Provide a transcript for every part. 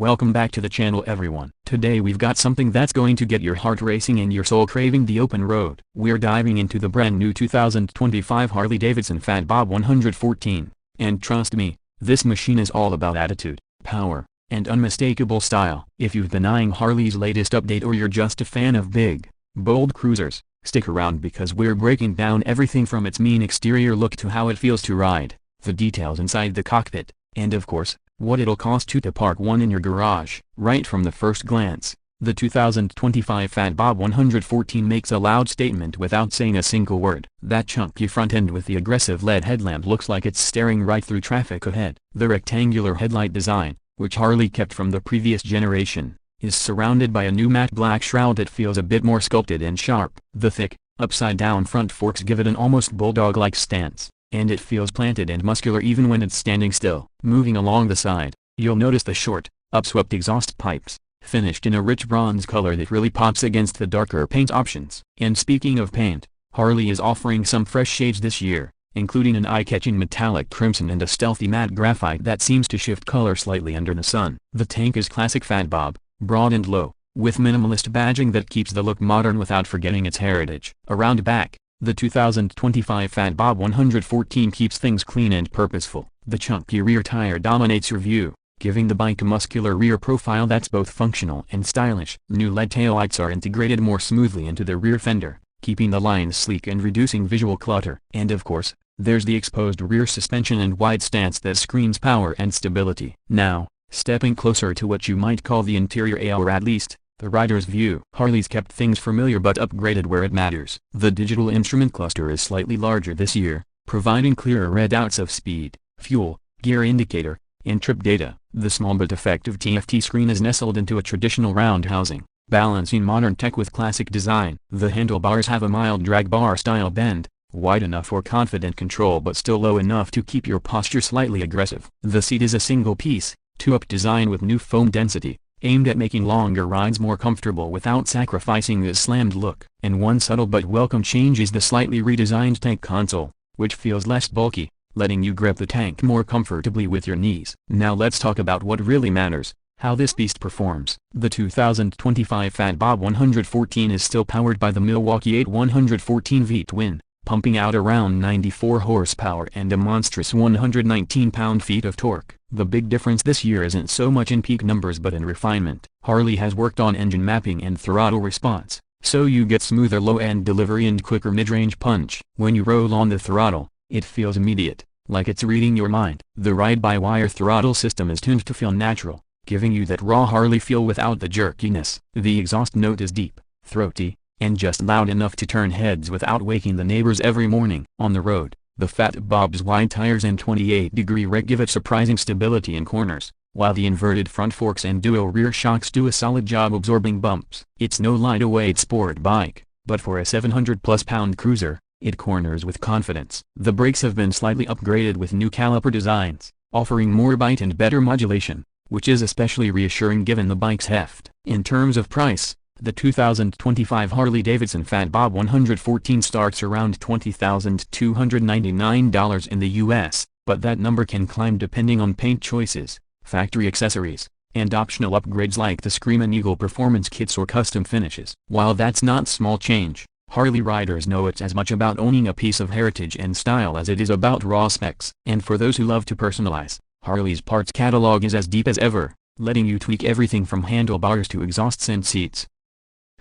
Welcome back to the channel everyone. Today we've got something that's going to get your heart racing and your soul craving the open road. We're diving into the brand new 2025 Harley-Davidson Fat Bob 114. And trust me, this machine is all about attitude, power, and unmistakable style. If you've been eyeing Harley's latest update or you're just a fan of big, bold cruisers, stick around because we're breaking down everything from its mean exterior look to how it feels to ride, the details inside the cockpit, and of course, what it'll cost you to park one in your garage. Right from the first glance, the 2025 Fat Bob 114 makes a loud statement without saying a single word. That chunky front end with the aggressive LED headlamp looks like it's staring right through traffic ahead. The rectangular headlight design, which Harley kept from the previous generation, is surrounded by a new matte black shroud that feels a bit more sculpted and sharp. The thick, upside-down front forks give it an almost bulldog-like stance, and it feels planted and muscular even when it's standing still. Moving along the side, you'll notice the short, upswept exhaust pipes, finished in a rich bronze color that really pops against the darker paint options. And speaking of paint, Harley is offering some fresh shades this year, including an eye-catching metallic crimson and a stealthy matte graphite that seems to shift color slightly under the sun. The tank is classic Fat Bob, broad and low, with minimalist badging that keeps the look modern without forgetting its heritage. Around back, the 2025 Fat Bob 114 keeps things clean and purposeful. The chunky rear tire dominates your view, giving the bike a muscular rear profile that's both functional and stylish. New LED taillights are integrated more smoothly into the rear fender, keeping the lines sleek and reducing visual clutter. And of course, there's the exposed rear suspension and wide stance that screams power and stability. Now, stepping closer to what you might call the interior or at least, the rider's view. Harley's kept things familiar but upgraded where it matters. The digital instrument cluster is slightly larger this year, providing clearer readouts of speed, fuel, gear indicator, and trip data. The small but effective TFT screen is nestled into a traditional round housing, balancing modern tech with classic design. The handlebars have a mild drag bar style bend, wide enough for confident control but still low enough to keep your posture slightly aggressive. The seat is a single-piece, two-up design with new foam density, aimed at making longer rides more comfortable without sacrificing the slammed look. And one subtle but welcome change is the slightly redesigned tank console, which feels less bulky, letting you grip the tank more comfortably with your knees. Now let's talk about what really matters, how this beast performs. The 2025 Fat Bob 114 is still powered by the Milwaukee-Eight 114 V-twin, pumping out around 94 horsepower and a monstrous 119 pound-feet of torque. The big difference this year isn't so much in peak numbers but in refinement. Harley has worked on engine mapping and throttle response, so you get smoother low-end delivery and quicker mid-range punch. When you roll on the throttle, it feels immediate, like it's reading your mind. The ride-by-wire throttle system is tuned to feel natural, giving you that raw Harley feel without the jerkiness. The exhaust note is deep, throaty, and just loud enough to turn heads without waking the neighbors every morning. On the road, the Fat Bob's wide tires and 28-degree reg give it surprising stability in corners, while the inverted front forks and dual rear shocks do a solid job absorbing bumps. It's no lightweight sport bike, but for a 700-plus pound cruiser, it corners with confidence. The brakes have been slightly upgraded with new caliper designs, offering more bite and better modulation, which is especially reassuring given the bike's heft. In terms of price, the 2025 Harley-Davidson Fat Bob 114 starts around $20,299 in the US, but that number can climb depending on paint choices, factory accessories, and optional upgrades like the Screamin' Eagle performance kits or custom finishes. While that's not small change, Harley riders know it's as much about owning a piece of heritage and style as it is about raw specs. And for those who love to personalize, Harley's parts catalog is as deep as ever, letting you tweak everything from handlebars to exhausts and seats.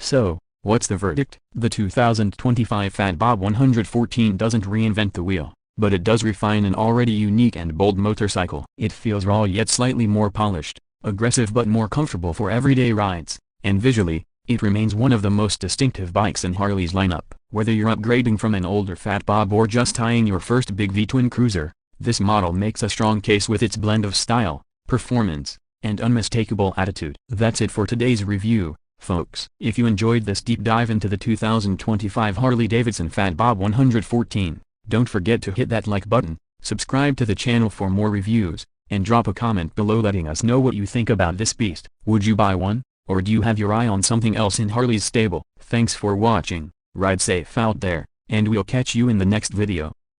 So, what's the verdict? The 2025 Fat Bob 114 doesn't reinvent the wheel, but it does refine an already unique and bold motorcycle. It feels raw yet slightly more polished, aggressive but more comfortable for everyday rides, and visually, it remains one of the most distinctive bikes in Harley's lineup. Whether you're upgrading from an older Fat Bob or just eyeing your first big V-twin cruiser, this model makes a strong case with its blend of style, performance, and unmistakable attitude. That's it for today's review, folks. If you enjoyed this deep dive into the 2025 Harley-Davidson Fat Bob 114, don't forget to hit that like button, subscribe to the channel for more reviews, and drop a comment below letting us know what you think about this beast. Would you buy one, or do you have your eye on something else in Harley's stable? Thanks for watching, ride safe out there, and we'll catch you in the next video.